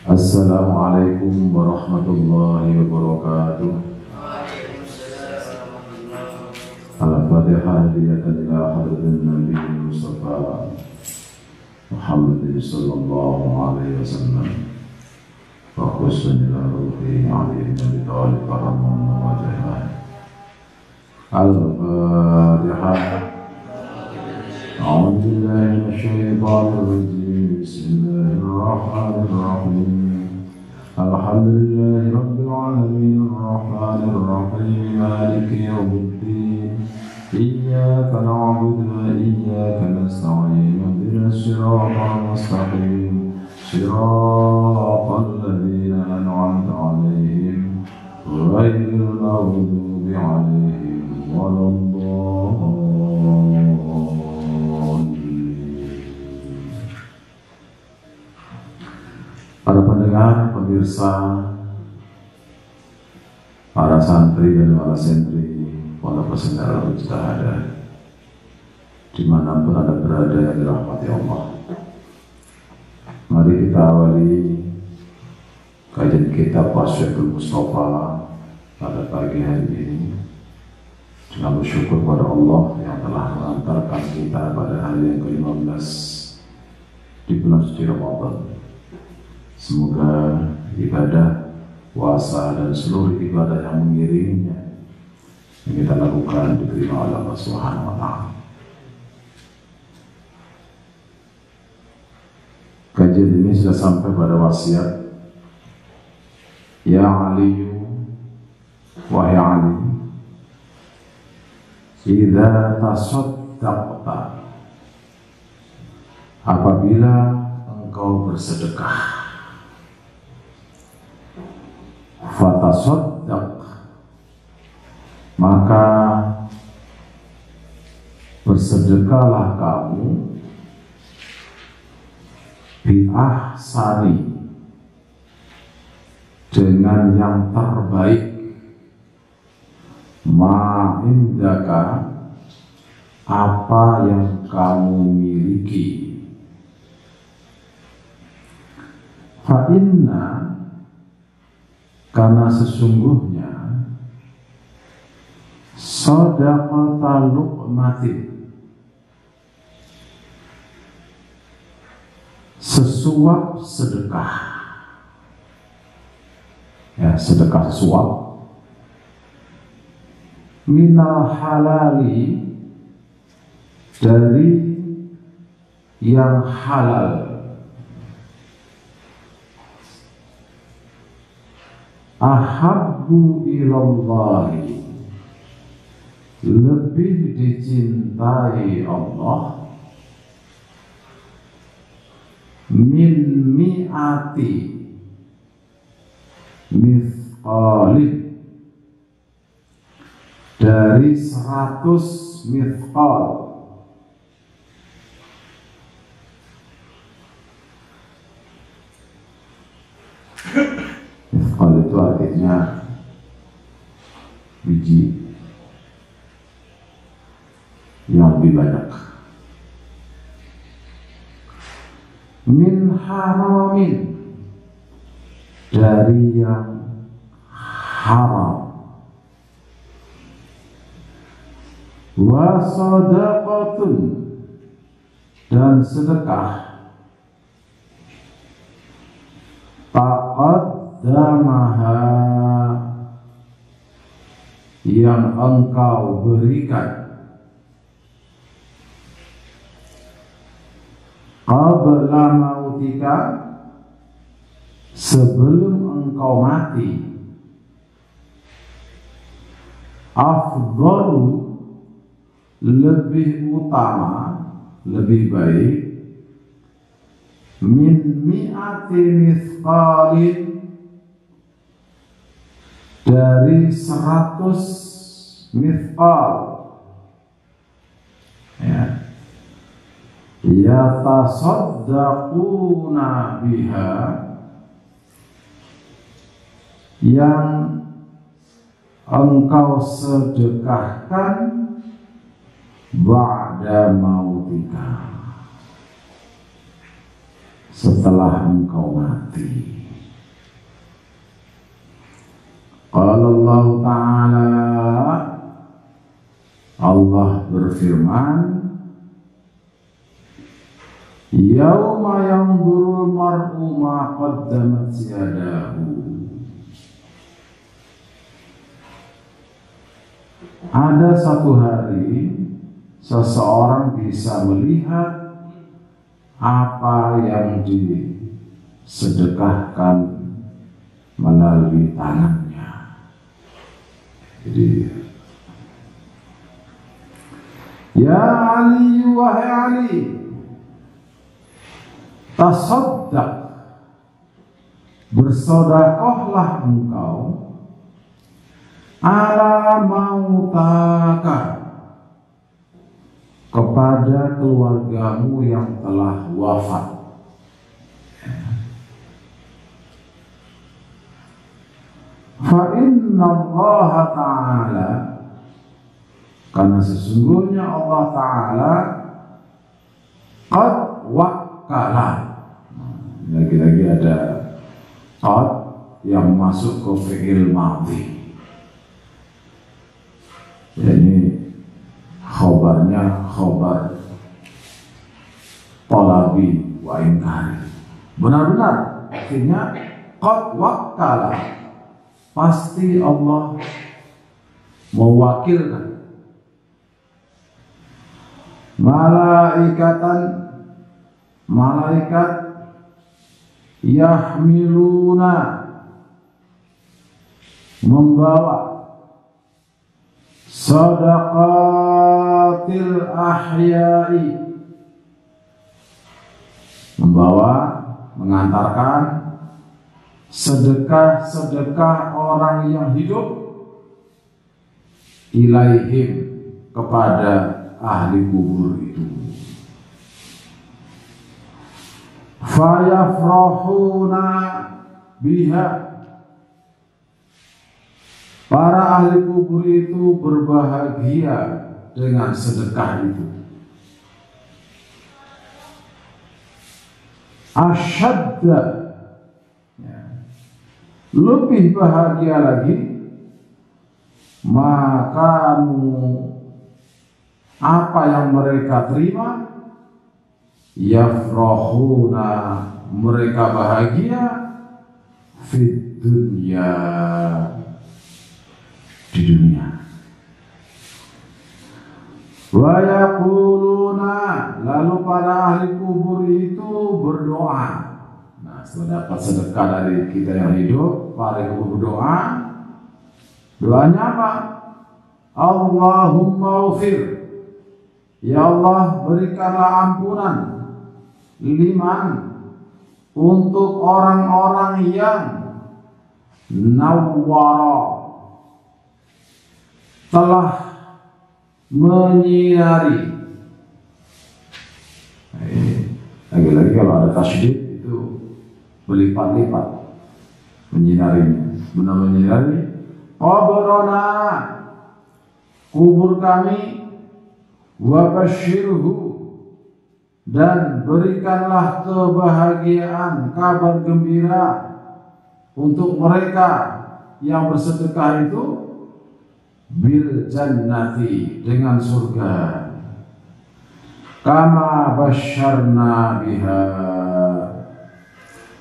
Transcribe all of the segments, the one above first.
Assalamualaikum warahmatullahi wabarakatuh. Al-Fatihah hadiyatan ila hadratin Nabi Mustafa Muhammadin sallallahu alaihi wasallam wa khususan ila ruhi Ali bin Abi Thalib karamallahu wajhah. Al-Fatihah. A'udzu billahi minasyaitonir rajim. Bismillahirrahmanirrahim. Alhamdulillahi rabbil alamin arrahmanir rahim maliki yaumiddin. Iyyaka na'budu wa iyyaka nasta'in. Ihdinas siratal mustaqim. Siratal ladzina an'amta 'alaihim ghairil maghdubi 'alaihim waladdallin. Para pendengar, pemirsa, para santri dan para sentri, para pesenggara mujtahada, dimanapun Anda berada yang dirahmati Allah. Mari kita awali kajian kitab Wasyatul Mustafa pada pagi hari ini dengan bersyukur kepada Allah yang telah mengantarkan kita pada hari yang ke-15 di bulan suci Ramadan. Semoga ibadah, puasa, dan seluruh ibadah yang mengiringinya yang kita lakukan diterima oleh Allah Subhanahu wa Ta'ala. Kajian ini sudah sampai pada wasiat, Ya Aliyu, wahai Ali, idza tasaddaqta, apabila engkau bersedekah, fatasaddaq, maka bersedekahlah kamu bi ahsani, dengan yang terbaik, ma indaka, apa yang kamu miliki. Fa inna, karena sesungguhnya shadaqata luqmatin, sesuap sedekah, ya, sedekah sesuap, minal halali, dari yang halal, ahabbu ilallahi, lebih dicintai Allah, min mi'ati mithqalin, dari 100 mithqal. Mithqal itu artinya biji yang lebih banyak. Min haramin, dari yang haram. Wa sadaqatun, dan sedekah, taqaddamaha, yang engkau berikan, qabla mautika, sebelum engkau mati, afdalu, lebih utama, lebih baik, min mi'ati mithqalin, dari 100 mithqal, yatasaddaquna biha, yang engkau sedekahkan ba'da mautika, setelah engkau mati. Qala Allah Ta'ala, Allah berfirman, yauma yanzurul mar'u ma qaddamat yadahu. Ada satu hari seseorang bisa melihat apa yang disedekahkan melalui tangannya. Jadi, ya Ali, wahai Ali, tasaddaq, bersedekahlah engkau, ala mautaka, kepada keluargamu yang telah wafat. Fa inna Allah Ta'ala, karena sesungguhnya Allah Ta'ala qad wakkala. Lagi-lagi ada qad yang masuk ke fi'il madhi. Ya, ini khobarnya khobar talabi wa inkari. Benar-benar akhirnya qad wakkala, pasti Allah mewakilkan malaikat yahmiluna, membawa sadaqatil ahya'i, mengantarkan sedekah-sedekah orang yang hidup, ilaihim, kepada ahli kubur itu. Fayafrahuna biha, para ahli kubur itu berbahagia dengan sedekah itu. Asyadda, lebih bahagia lagi, makamu, apa yang mereka terima, yafrahuna, mereka bahagia, fid dunya, di dunia. Wa yaquluna, lalu para ahli kubur itu berdoa. Nah, setelah dapat sedekah dari kita yang hidup, para ahli kubur berdoa. Doanya apa? Allahumma ufir, ya Allah berikanlah ampunan, liman, untuk orang-orang yang nawwara, telah menyinari. Lagi-lagi kalau ada tasydid itu berlipat-lipat menyinarinya. Benar menyinari. Qabrana, kubur kami, wa basyirhu, dan berikanlah kebahagiaan, kabar gembira untuk mereka yang bersedekah itu, bil jannati, dengan surga, kama basyarna biha,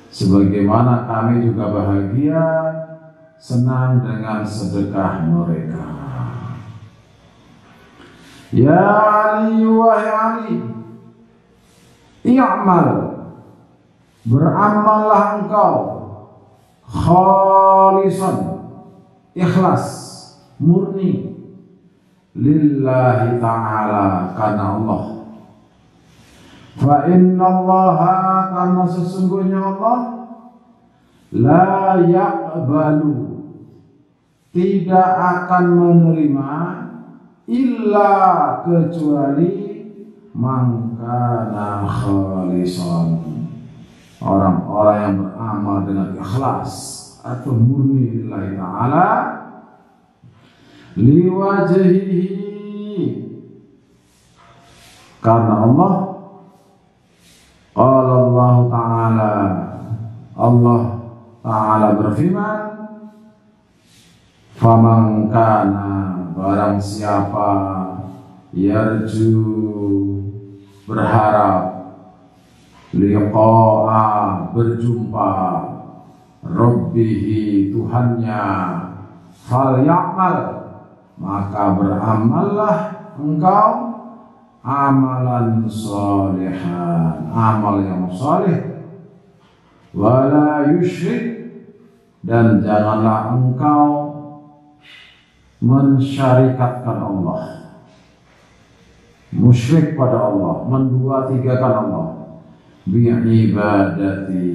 sebagaimana kami juga bahagia, senang dengan sedekah mereka. Ya Ali, wahai Ali, i'mal, beramallah engkau, khalisan, ikhlas, murni, lillahi ta'ala, karena Allah. Fa inna Allaha, karena sesungguhnya Allah, la yaqbalu, tidak akan menerima, illa, kecuali, mangkana khalisan, orang-orang yang beramal dengan ikhlas atau murni lillahi ta'ala, liwajhihi, karena Allah. Qala Allah Ta'ala, Allah Ta'ala berfirman, faman kana, barang siapa yarju, berharap, liqa'a, berjumpa, rabbihi, Tuhannya, fal ya'mal, maka beramallah engkau amalan sholihan, amal yang saleh, wala yusyrik, dan janganlah engkau mensyarikatkan Allah, musyrik pada Allah, mendua-tigakan Allah, bi'ibadati,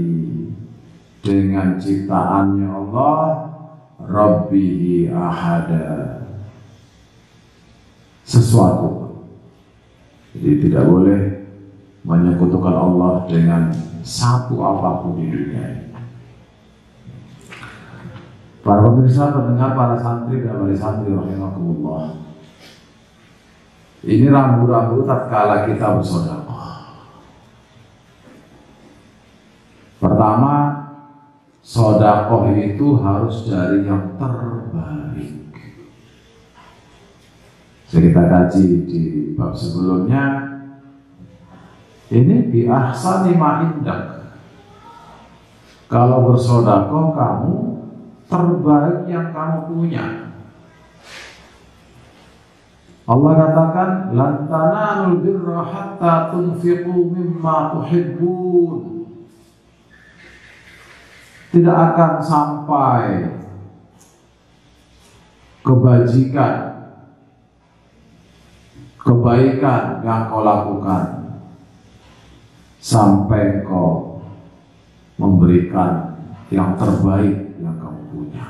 dengan ciptaannya Allah, rabbihi ahada, sesuatu. Jadi tidak boleh menyekutukan Allah dengan satu apapun di dunia ini. Para pemirsa, pendengar, para santri dan wali santri rahimakumullah, ini rambu-rambu tatkala kita bersedekah. Pertama, sedekah itu harus dari yang terbaik. Kita kaji di bab sebelumnya, ini bi ahsani ma indak. Kalau bersedekah kamu terbaik yang kamu punya. Allah katakan, lan tanalul birra hatta tunfiqu mimma tuhibbun. Tidak akan sampai kebajikan, kebaikan yang kau lakukan sampai kau memberikan yang terbaik yang kamu punya.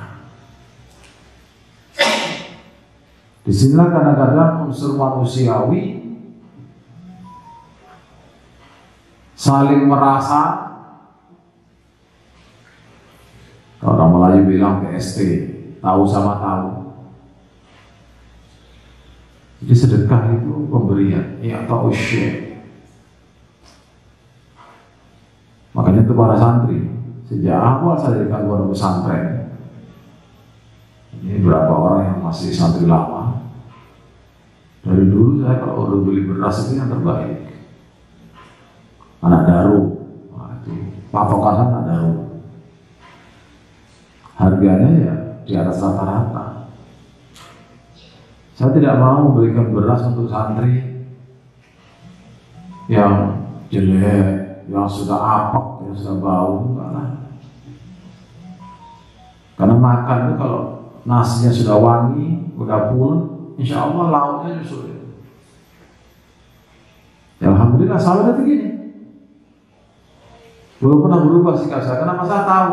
Disinilah kadang-kadang unsur manusiawi saling merasa. Orang Melayu bilang PST, tahu sama tahu. Jadi sedekah itu pemberian, ya atau usyir. Makanya itu para santri, sejak awal saya dirikan pondok pesantren, ini berapa orang yang masih santri lama, dari dulu saya kalau udah beli beras itu yang terbaik, anak daru, itu patokan anak daru, harganya ya di atas rata-rata. Saya tidak mau memberikan beras untuk santri yang jelek, yang sudah apek, yang sudah bau, enggak lah. Karena makan itu kalau nasinya sudah wangi, udah pulen, insya Allah lauknya nyusul. Ya, alhamdulillah selalu itu gini. Belum pernah berubah sikap saya. Kenapa saya tahu?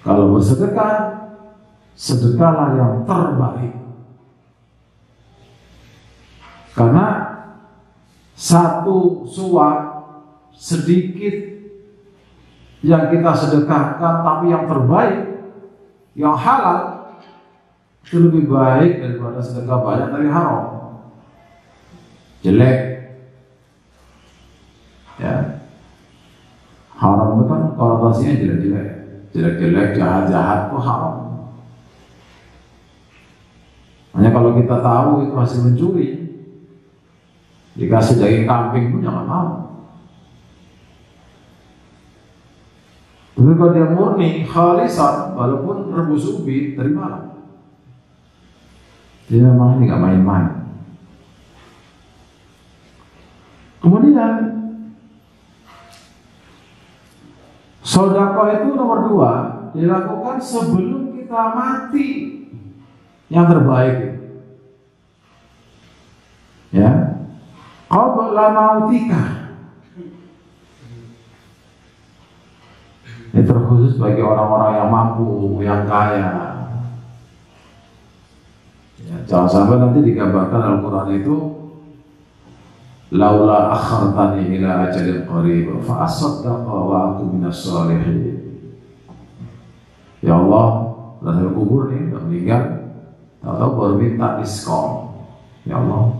Kalau bersedekah, sedekahlah yang terbaik. Karena satu suap sedikit yang kita sedekahkan, tapi yang terbaik, yang halal, itu lebih baik daripada sedekah banyak dari haram. Jelek, ya. Haram itu kan konotasinya jelek-jelek, jelek-jelek, jahat-jahat itu haram. Hanya kalau kita tahu itu hasil mencuri, dikasih daging kambing pun jangan mau. Tapi kalau dia murni, khalisan, walaupun rebus ubi, terimalah. Dia memang ini gak main-main. Kemudian sedekah itu nomor 2 dilakukan sebelum kita mati, yang terbaik. Ya, qabla mautika. Ini terkhusus bagi orang-orang yang mampu, yang kaya. Ya, jangan sampai nanti digambarkan Al-Quran itu laula akhartani ila ajalin qarib fa asaddaqa wa aku minas shalihin. Ya Allah, udah saya kubur nih, udah meninggal, tahu-tahu baru minta diskon. Ya Allah,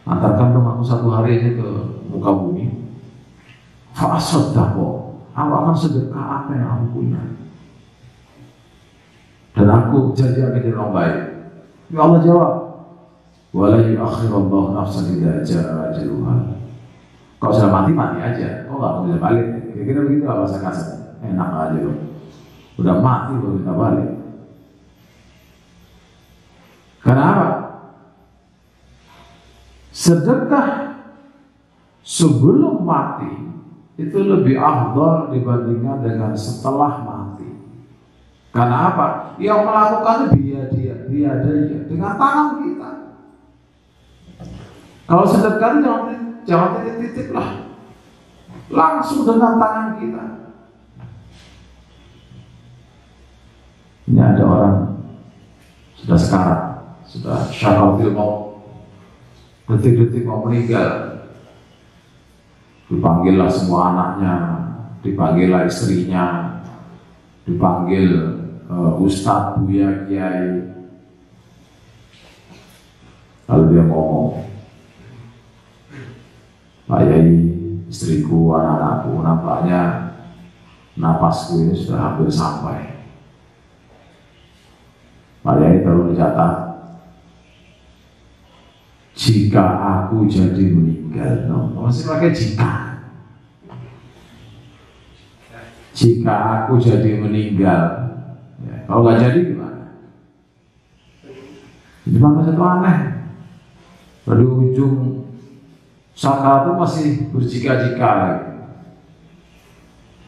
antarkan dong aku 1 hari aja ke muka bumi. Fa asaddaqa, aku akan sedekah apa yang aku punya. Dan aku jadi akan jadi orang baik. Ya Allah jawab, wala yu'akhirullahu nafsan idza jaa ajaluha. Kalau sudah mati aja, kok nggak bisa balik. Kira-kira begitu lah bahasa kasar. Enak aja loh. Udah mati baru kita balik. Kenapa? Sedekah sebelum mati itu lebih afdal dibandingkan dengan setelah mati. Karena apa? Yang melakukan dia dengan tangan kita. Kalau sedekah jangan titip lah, langsung dengan tangan kita. Ini ada orang sudah sekarat, sudah syakaratul maut, detik-detik mau meninggal, dipanggillah semua anaknya, dipanggillah istrinya, dipanggil ustadz, buya, kiai. Lalu dia ngomong, Pak Yai, istriku, anak-anakku, nampaknya napasku ini sudah hampir sampai. Pak Yai terus dicatat, jika aku jadi meninggal, masih pakai jika aku jadi meninggal. Ya, kalau nggak jadi gimana? Ini maka satu aneh. Pada ujung sakaraat itu masih berjika-jika lagi.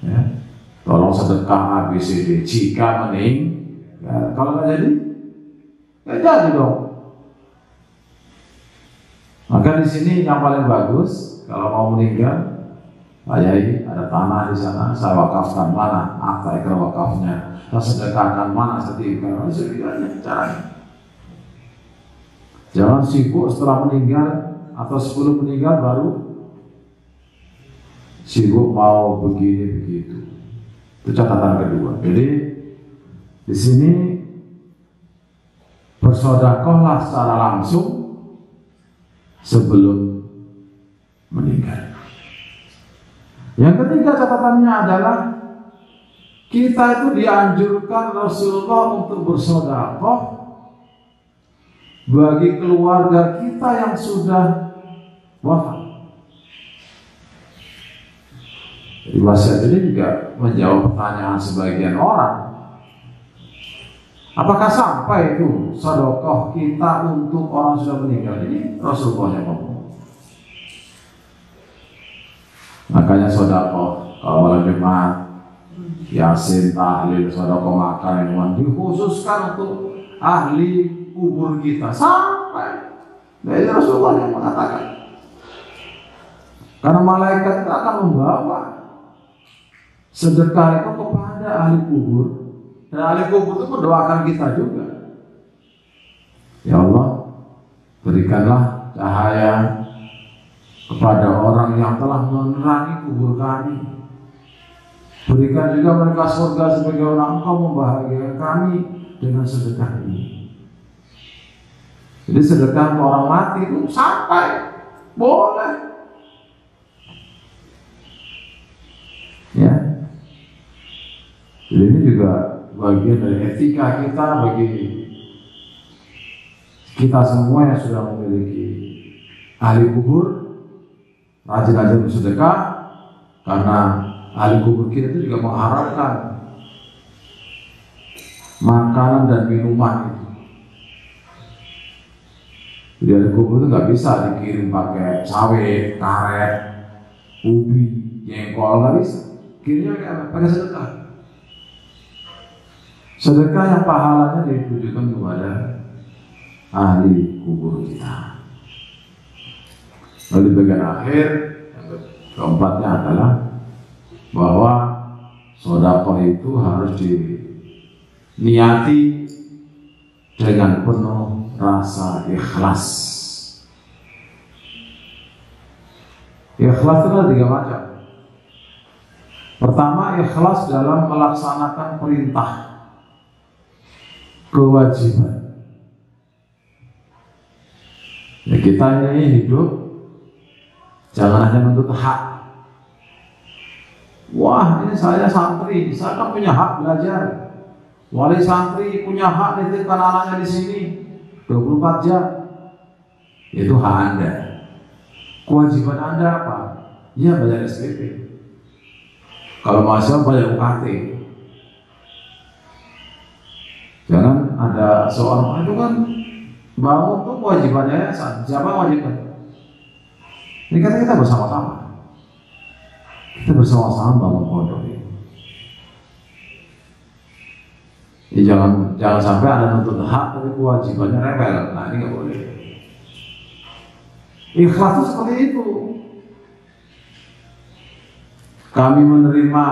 Ya, tolong sedekah ABCD jika meninggal. Kalau nggak jadi, nggak jadi dong. Maka di sini yang paling bagus kalau mau meninggal, Pak Yai, ada tanah di sana, saya wakafkan mana, akta ikrar wakafnya, saya sedekahkan mana, sedekahkan, sedekahnya caranya. Jangan sibuk setelah meninggal atau sebelum meninggal baru sibuk mau begini begitu. Itu catatan kedua. Jadi di sini bersedekahlah secara langsung sebelum meninggal. Yang ketiga catatannya adalah kita itu dianjurkan Rasulullah untuk bersedekah bagi keluarga kita yang sudah wafat. Jadi wasiat ini juga menjawab pertanyaan sebagian orang. Apakah sampai itu sedekah kita untuk orang sudah meninggal? Ini Rasulullah yang ngomong. Makanya sedekah kalau malam Jumat, Yasin, tahlil, sedekah makan minuman dikhususkan untuk ahli kubur kita sampai dari Rasulullah yang mengatakan. Karena malaikat akan membawa sedekah itu kepada ahli kubur, dan ahli kubur itu mendoakan kita juga. Ya Allah, berikanlah cahaya kepada orang yang telah menerangi kubur kami. Berikan juga mereka surga sebagai orang Engkau membahagiakan kami dengan sedekah ini. Jadi sedekah untuk orang mati itu sampai boleh. Ya. Jadi ini juga bagian dari etika kita bagi kita semua yang sudah memiliki ahli kubur. Rajin-rajin bersedekah, karena ahli kubur kita itu juga mengharapkan makanan dan minuman itu. Jadi ahli kubur itu nggak bisa dikirim pakai sawit, karet, ubi, jengkol, nggak bisa. Kirimnya pakai sedekah. Sedekah yang pahalanya ditujukan kepada ahli kubur kita. Lalu bagian akhir yang keempatnya adalah bahwa sedekah itu harus diniati dengan penuh rasa ikhlas. Ikhlas itu ada 3 macam. Pertama, ikhlas dalam melaksanakan perintah, kewajiban. Ya, kita ini hidup jangan hanya menuntut hak. Wah, ini saya santri, saya kan punya hak belajar. Wali santri punya hak nitipkan anaknya di sini 24 jam. Itu hak Anda. Kewajiban Anda apa? Ya bayar SPP. Kalau mahasiswa bayar UKT. Jangan ada seorang itu kan bangun tuh kewajiban yayasan. Siapa yang wajibkan? Ini kan kita bersama-sama. Kita bersama-sama bangun pondok ini. Ya, jangan sampai ada nuntut hak tapi kewajibannya rebel. Nah ini nggak boleh. Ikhlas itu seperti itu. Kami menerima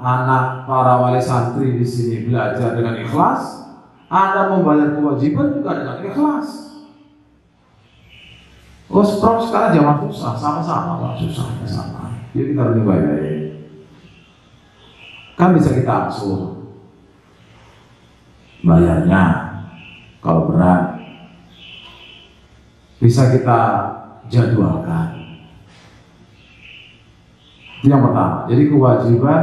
anak para wali santri di sini belajar dengan ikhlas. Anda membayar kewajiban juga dengan ikhlas. Oh, sekarang zaman susah, sama-sama Pak, susah sama. Jadi kita harus baik-baik. Kan bisa kita angsur bayarnya kalau berat, bisa kita jadwalkan. Itu yang pertama. Jadi kewajiban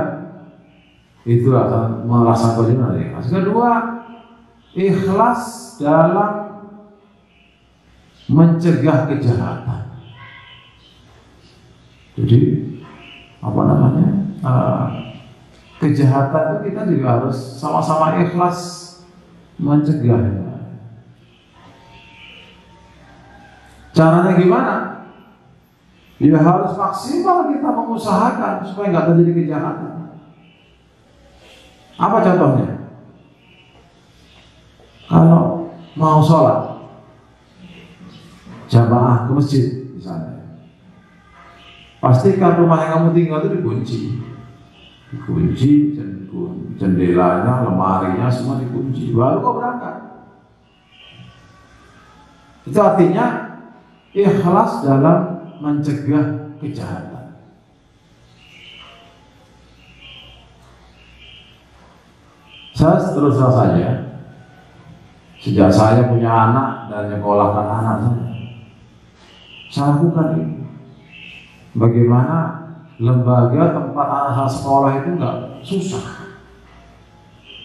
itu akan melaksanakan kewajiban dari ikhlas. Kedua, ikhlas dalam mencegah kejahatan. Jadi apa namanya? Kejahatan itu kita juga harus sama-sama ikhlas mencegah. Caranya gimana? Ya harus maksimal kita mengusahakan supaya nggak terjadi kejahatan. Apa contohnya? Kalau mau sholat jamaah ke masjid misalnya, pastikan rumah yang kamu tinggal itu dikunci, jendelanya, lemarinya semua dikunci, baru kau berangkat. Itu artinya ikhlas dalam mencegah kejahatan. Saya terus saja, sejak saya punya anak dan nyekolahkan anak saya lakukan ini. Bagaimana lembaga tempat anak sekolah itu nggak susah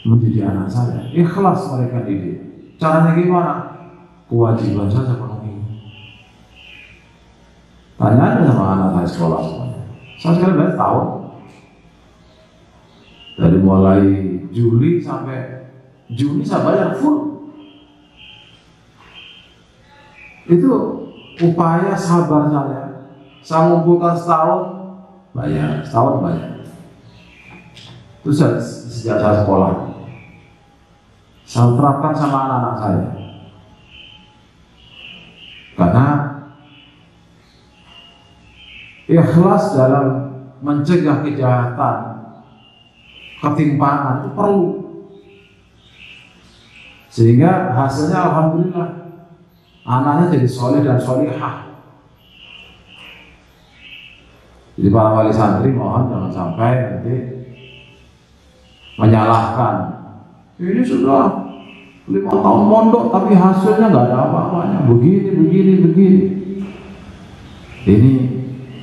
mendidik anak saya, ikhlas mereka didik. Caranya gimana? Kewajiban saya penuhi. Tanya aja sama anak saya sekolah semuanya. Saya sekarang belajar tahun, dari mulai Juli sampai Juni saya bayar full. Itu upaya sabar saya. Saya ngumpulkan setahun bayar. Itu sejak saya sekolah. Saya terapkan sama anak-anak saya. Karena ikhlas dalam mencegah kejahatan, ketimpangan itu perlu. Sehingga hasilnya alhamdulillah anaknya jadi soleh dan solihah. Jadi para wali santri mohon jangan sampai nanti menyalahkan. Ini sudah 5 tahun mondok tapi hasilnya nggak ada apa-apanya. Begini. Ini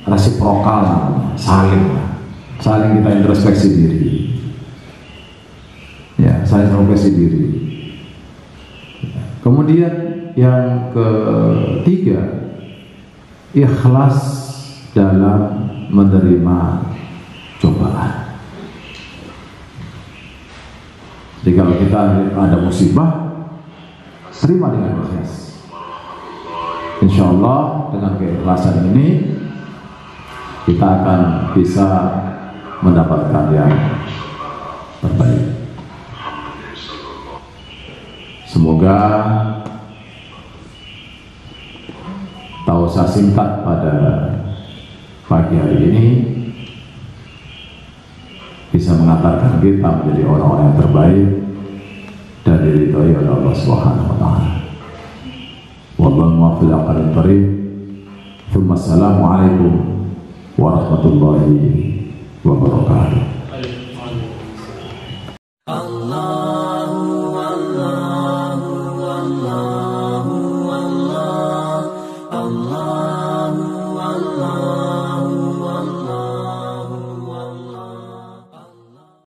resiprokal, saling kita introspeksi diri. Ya, saling introspeksi diri. Kemudian yang ketiga, ikhlas dalam menerima cobaan. Jadi kalau kita ada musibah, terima dengan ikhlas. Insya Allah dengan keikhlasan ini kita akan bisa mendapatkan yang terbaik. Semoga tausiah singkat pada pagi hari ini bisa mengantarkan kita menjadi orang-orang yang terbaik dan diridhoi oleh Allah Subhanahu wa taala. Wallahu muwaffiq ila aqwamit thoriq. Assalamualaikum warahmatullahi